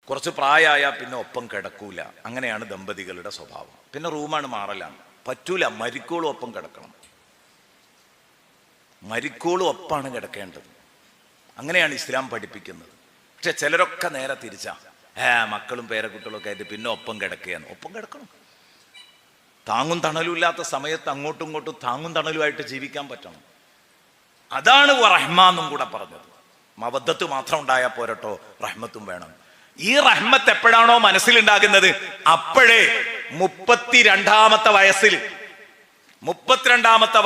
കുറച്ച് പ്രായമായാൽ പിന്നെ ഒപ്പം കിടക്കൂല. അങ്ങനെയാണ് ദമ്പതികളുടെ സ്വഭാവം. പിന്നെ റൂമാണ് മാറലാണ്. പറ്റൂല, മരിക്കോളും ഒപ്പം കിടക്കണം. മരിക്കോളും ഒപ്പാണ് കിടക്കേണ്ടത്. അങ്ങനെയാണ് ഇസ്ലാം പഠിപ്പിക്കുന്നത്. പക്ഷെ ചിലരൊക്കെ നേരെ തിരിച്ചാ, മക്കളും പേരക്കുട്ടികളും ഒക്കെ ആയിട്ട് പിന്നെ ഒപ്പം കിടക്കുകയാണ്. ഒപ്പം കിടക്കണം. താങ്ങും തണലും ഇല്ലാത്ത സമയത്ത് അങ്ങോട്ടും ഇങ്ങോട്ടും താങ്ങും തണലുമായിട്ട് ജീവിക്കാൻ പറ്റണം. അതാണ് റഹ്മാന്നും കൂടെ പറഞ്ഞത്. മവദ്ദത്ത് മാത്രം ഉണ്ടായാൽ പോരട്ടോ, റഹ്മത്തും വേണം. ഈ റഹ്മത്ത് എപ്പോഴാണോ മനസ്സിലുണ്ടാകുന്നത്, അപ്പോഴേ 32-ാമത്തെ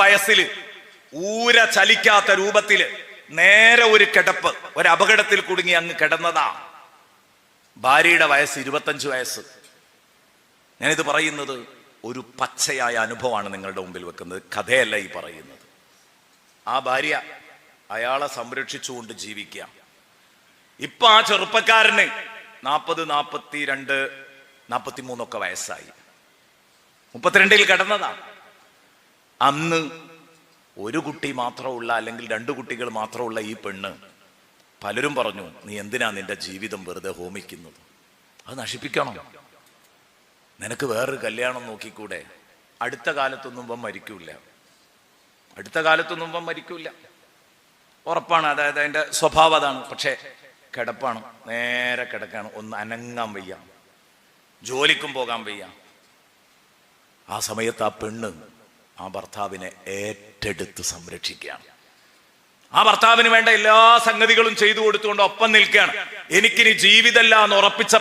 വയസ്സിൽ ഊര ചലിക്കാത്ത രൂപത്തില് നേരെ ഒരു കിടപ്പ്, ഒരു അപകടത്തിൽ കുടുങ്ങി അങ്ങ് കിടന്നതാ. ഭാര്യയുടെ വയസ്സ് 25 വയസ്സ്. ഞാനിത് പറയുന്നത് ഒരു പച്ചയായ അനുഭവമാണ് നിങ്ങളുടെ മുമ്പിൽ വെക്കുന്നത്, കഥയല്ല ഈ പറയുന്നത്. ആ ഭാര്യ അയാളെ സംരക്ഷിച്ചുകൊണ്ട് ജീവിക്കുക. ഇപ്പൊ ആ ചെറുപ്പക്കാരന് 40, 42, 43 ഒക്കെ വയസ്സായി. 32-ൽ കിടന്നതാ. അന്ന് ഒരു കുട്ടി മാത്രമുള്ള, അല്ലെങ്കിൽ 2 കുട്ടികൾ മാത്രമുള്ള ഈ പെണ്ണ്, പലരും പറഞ്ഞു, നീ എന്തിനാ നിന്റെ ജീവിതം വെറുതെ ഹോമിക്കുന്നത്? അത് നശിപ്പിക്കണം. നിനക്ക് വേറൊരു കല്യാണം നോക്കിക്കൂടെ? അടുത്ത കാലത്തൊന്നും മരിക്കൂല. ഉറപ്പാണ്. അതായത് അതിന്റെ സ്വഭാവം അതാണ്. പക്ഷെ കിടപ്പാണ്, നേരെ കിടക്കാണ്. ഒന്ന് അനങ്ങാൻ വയ്യ, ജോലിക്കും പോകാൻ വയ്യ. ആ സമയത്ത് ആ പെണ്ണ് ആ ഭർത്താവിനെ ഏറ്റെടുത്ത് സംരക്ഷിക്കുകയാണ്. ആ ഭർത്താവിന് വേണ്ട എല്ലാ സംഗതികളും ചെയ്തു കൊടുത്തുകൊണ്ട് ഒപ്പം നിൽക്കുകയാണ്. എനിക്കിനി ജീവിതമല്ല എന്ന് ഉറപ്പിച്ച